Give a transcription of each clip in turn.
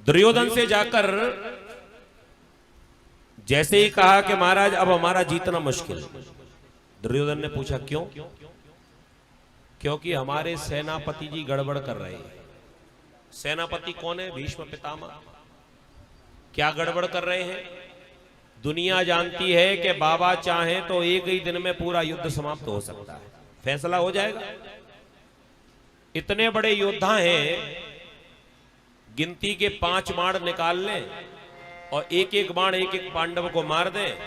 दुर्योधन से जाकर जैसे ही कहा कि महाराज अब हमारा जीतना मुश्किल, दुर्योधन ने पूछा क्यों? क्योंकि हमारे सेनापति जी गड़बड़ कर रहे हैं। सेनापति कौन है? भीष्म पितामह। क्या गड़बड़ कर रहे हैं? दुनिया जानती है कि बाबा चाहें तो एक ही दिन में पूरा युद्ध समाप्त हो सकता है, फैसला हो जाएगा। इतने बड़े योद्धा हैं, गिनती के 5 बाण निकाल लें और एक एक बाण एक एक पांडव को मार दें,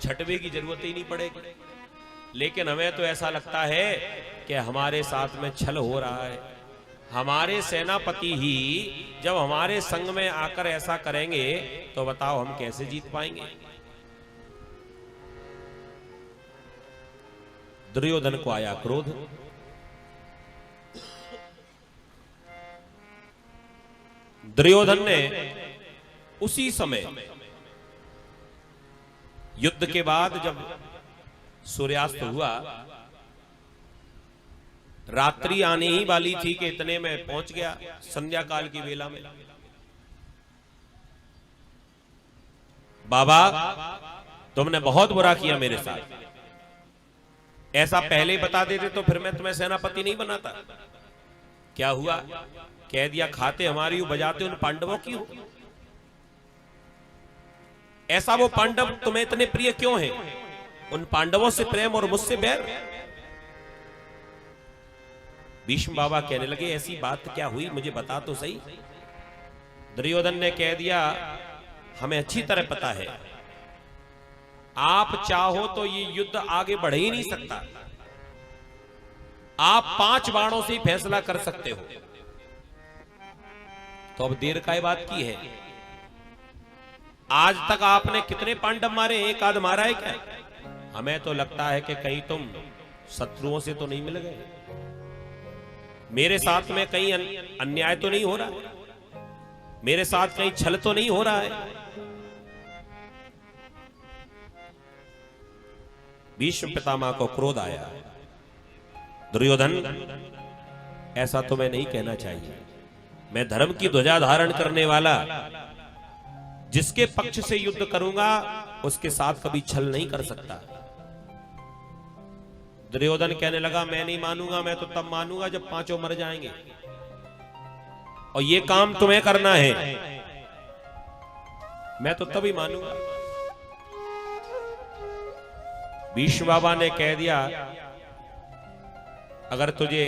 छठवे की जरूरत ही नहीं पड़ेगी। लेकिन हमें तो ऐसा लगता है कि हमारे साथ में छल हो रहा है। हमारे सेनापति ही जब हमारे संग में आकर ऐसा करेंगे तो बताओ हम कैसे जीत पाएंगे? दुर्योधन को आया क्रोध। दुर्योधन ने उसी समय युद्ध के बाद जब सूर्यास्त हुआ, रात्रि आने ही वाली थी कि इतने में पहुंच गया संध्या काल की वेला में। बाबा तुमने बहुत बुरा किया मेरे साथ, ऐसा पहले ही बता देते तो फिर मैं तुम्हें सेनापति नहीं बनाता। क्या हुआ? कह दिया खाते हमारी हो बजाते उन पांडवों की हो। ऐसा वो पांडव तुम्हें इतने प्रिय क्यों हैं? उन पांडवों से प्रेम और मुझसे बैर? भीष्म बाबा कहने लगे ऐसी बात क्या हुई, मुझे बता तो सही। दुर्योधन ने कह दिया हमें अच्छी तरह पता है, आप चाहो तो ये युद्ध आगे बढ़ ही नहीं सकता। आप 5 बाणों से ही फैसला कर सकते हो, तो अब देर काय बात की है? आज तक आपने कितने पांडव मारे? एक आध मारा है क्या? हमें तो लगता है कि कहीं तुम शत्रुओं से तो नहीं मिल गए, मेरे साथ में कहीं अन्याय तो नहीं हो रहा, मेरे साथ कहीं छल तो नहीं हो रहा है। भीष्म पितामह को क्रोध आया। दुर्योधन ऐसा तो मैं नहीं कहना चाहिए, मैं धर्म की ध्वजा धारण करने वाला, जिसके पक्ष से युद्ध करूंगा उसके साथ कभी छल नहीं कर सकता। दुर्योधन कहने लगा मैं नहीं मानूंगा, मैं तो तब मानूंगा जब 5 मर जाएंगे, और ये काम तुम्हें करना है, मैं तो तभी मानूंगा। भीष्म बाबा ने कह दिया अगर तुझे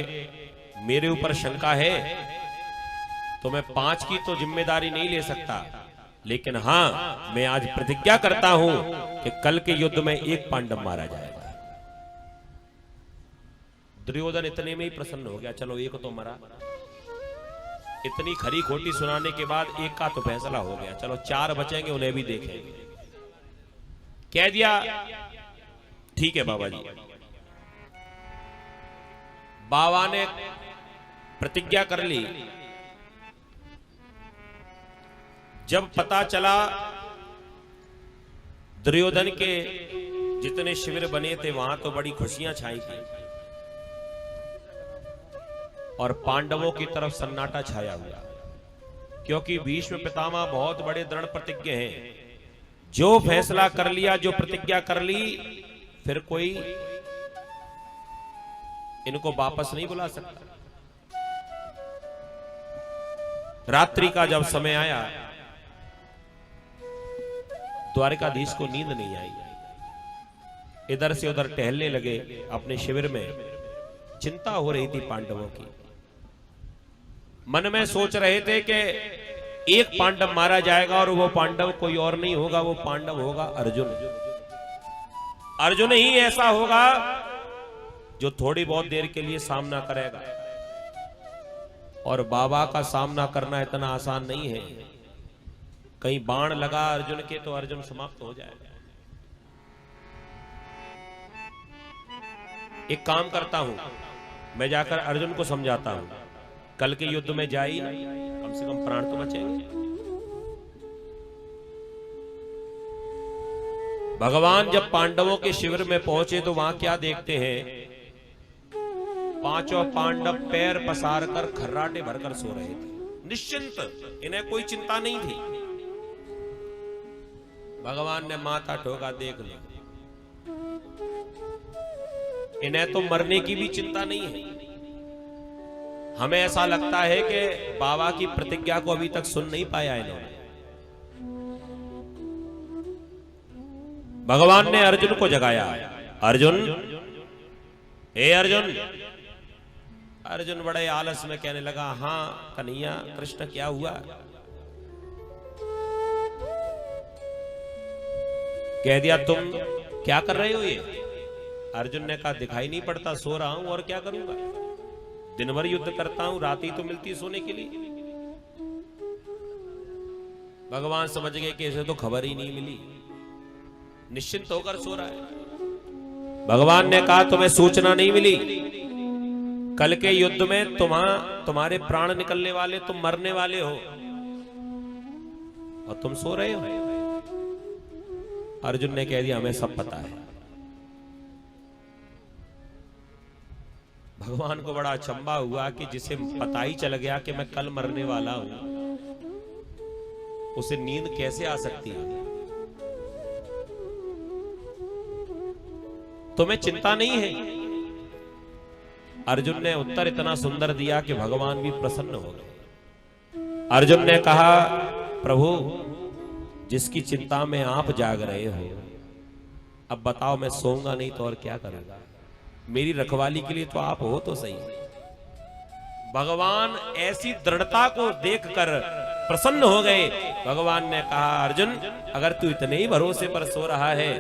मेरे ऊपर शंका है तो मैं 5 की तो जिम्मेदारी नहीं ले सकता, लेकिन हां मैं आज प्रतिज्ञा करता हूं कि कल के युद्ध में 1 पांडव मारा जाएगा। दुर्योधन इतने में ही प्रसन्न हो गया, चलो 1 तो मरा। इतनी खरी खोटी सुनाने के बाद 1 का तो फैसला हो गया, चलो 4 बचेंगे उन्हें भी देखेंगे। कह दिया ठीक है बाबा जी। बाबा ने प्रतिज्ञा कर ली। जब पता चला दुर्योधन के जितने शिविर बने थे वहां तो बड़ी खुशियां छाई थी, और पांडवों की तरफ सन्नाटा छाया हुआ, क्योंकि भीष्म पितामह बहुत बड़े दृढ़ प्रतिज्ञ हैं। जो फैसला कर लिया, जो प्रतिज्ञा कर ली, फिर कोई इनको वापस नहीं बुला सकता। रात्रि का जब समय आया, द्वारकाधीश को नींद नहीं आई। इधर से उधर टहलने लगे अपने शिविर में। चिंता हो रही थी पांडवों की। मन में सोच रहे थे कि 1 पांडव मारा जाएगा और वो पांडव कोई और नहीं होगा, वो पांडव होगा अर्जुन। अर्जुन ही ऐसा होगा जो थोड़ी बहुत देर के लिए सामना करेगा, और बाबा का सामना करना इतना आसान नहीं है। कहीं बाण लगा अर्जुन के तो अर्जुन समाप्त हो जाएगा। एक काम करता हूं, मैं जाकर अर्जुन को समझाता हूं, कल के युद्ध में जाई ना, कम से कम प्राण तो बचेंगे। भगवान जब पांडवों के शिविर में पहुंचे तो वहां क्या देखते हैं? 5 पांडव पैर पसार कर खर्राटे भरकर सो रहे थे, निश्चिंत, इन्हें कोई चिंता नहीं थी। भगवान ने माथा ठोका, देख लो इन्हें तो मरने की भी चिंता नहीं है। हमें ऐसा लगता है कि बाबा की प्रतिज्ञा को अभी तक सुन नहीं पाया इन्होंने। भगवान ने अर्जुन को जगाया, अर्जुन, हे अर्जुन। अर्जुन बड़े आलस में कहने लगा, हाँ कन्हैया कृष्ण क्या हुआ? कह दिया, तुम क्या कर रहे हो ये? अर्जुन ने कहा, दिखाई नहीं पड़ता, सो रहा हूं, और क्या करूंगा? दिन भर युद्ध करता हूं, रात ही तो मिलती सोने के लिए। भगवान समझ गए कि इसे तो खबर ही नहीं मिली, निश्चिंत होकर सो रहा है। भगवान ने कहा, तुम्हें सूचना नहीं मिली? कल के युद्ध में तुम्हारे प्राण निकलने वाले, तुम मरने वाले हो और तुम सो रहे हो। अर्जुन ने कह दिया, हमें सब पता है। भगवान को बड़ा अचंभा हुआ कि जिसे पता ही चल गया कि मैं कल मरने वाला हूं, उसे नींद कैसे आ सकती है? तुम्हें चिंता नहीं है? अर्जुन ने उत्तर इतना सुंदर दिया कि भगवान भी प्रसन्न हो गए। अर्जुन ने कहा, प्रभु जिसकी चिंता में आप जाग रहे हो, अब बताओ मैं सोऊंगा नहीं तो और क्या करूंगा? मेरी रखवाली के लिए तो आप हो तो सही। भगवान ऐसी दृढ़ता को देखकर प्रसन्न हो गए। भगवान ने कहा, अर्जुन अगर तू इतने ही भरोसे पर सो रहा है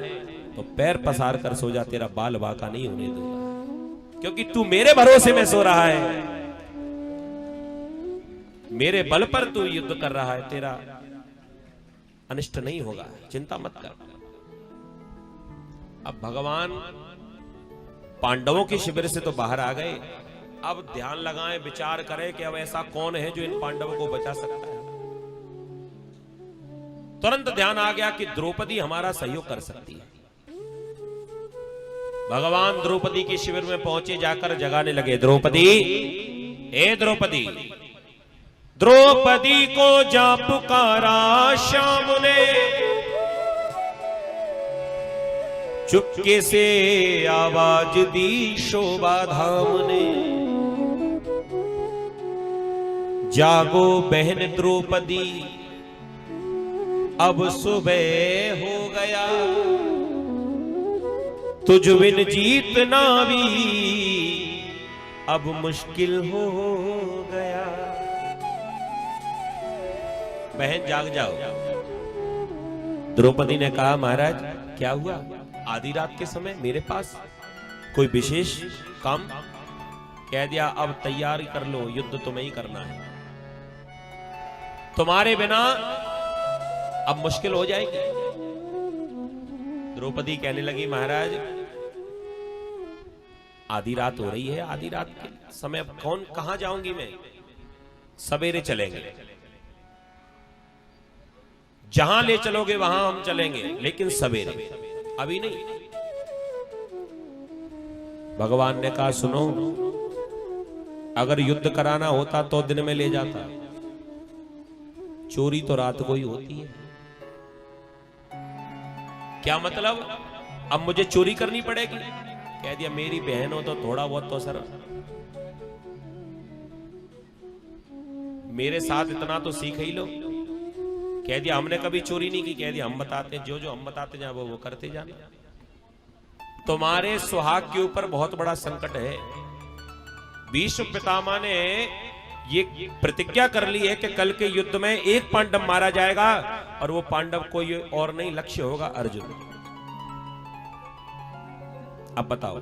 तो पैर पसार कर सो जा, तेरा बाल बाका नहीं होने दूंगा, क्योंकि तू मेरे भरोसे में सो रहा है, मेरे बल पर तू युद्ध कर रहा है, तेरा अनिष्ट नहीं होगा, चिंता मत कर। अब भगवान पांडवों के शिविर से तो बाहर आ गए, अब ध्यान लगाएं, विचार करें कि अब ऐसा कौन है जो इन पांडवों को बचा सकता है। तुरंत ध्यान आ गया कि द्रौपदी हमारा सहयोग कर सकती है। भगवान द्रौपदी के शिविर में पहुंचे, जाकर जगाने लगे, द्रौपदी, ए द्रौपदी। द्रौपदी को जा पुकारा श्याम ने, चुपके से आवाज दी शोभा धाम ने। जागो बहन द्रौपदी, अब सुबह हो गया, तुझ बिन जीतना भी अब मुश्किल हो गया। बहन जाग जाओ। द्रौपदी ने कहा, महाराज क्या हुआ? आधी रात के समय मेरे पास कोई विशेष काम? कह दिया, अब तैयारी कर लो, युद्ध तुम्हें ही करना है, तुम्हारे बिना अब मुश्किल हो जाएगी। द्रौपदी कहने लगी, महाराज आधी रात हो रही है, आधी रात के समय अब कौन कहां जाऊंगी मैं? सवेरे चलेंगे, जहां ले चलोगे वहां हम चलेंगे, लेकिन सवेरे, अभी नहीं। भगवान ने कहा, सुनो, अगर युद्ध कराना होता तो दिन में ले जाता, चोरी तो रात को ही होती है। क्या मतलब? अब मुझे चोरी करनी पड़ेगी? कह दिया, मेरी बहन हो तो थोड़ा बहुत तो सर मेरे साथ इतना तो सीख ही लो। कह दिया, हमने कभी चोरी नहीं की। कह दिया, हम बताते, जो जो हम बताते जाए वो करते जाना। तुम्हारे सुहाग के ऊपर बहुत बड़ा संकट है। भीष्म पितामह ने ये प्रतिज्ञा कर ली है कि कल के युद्ध में एक पांडव मारा जाएगा, और वो पांडव कोई और नहीं, लक्ष्य होगा अर्जुन। अब बताओ,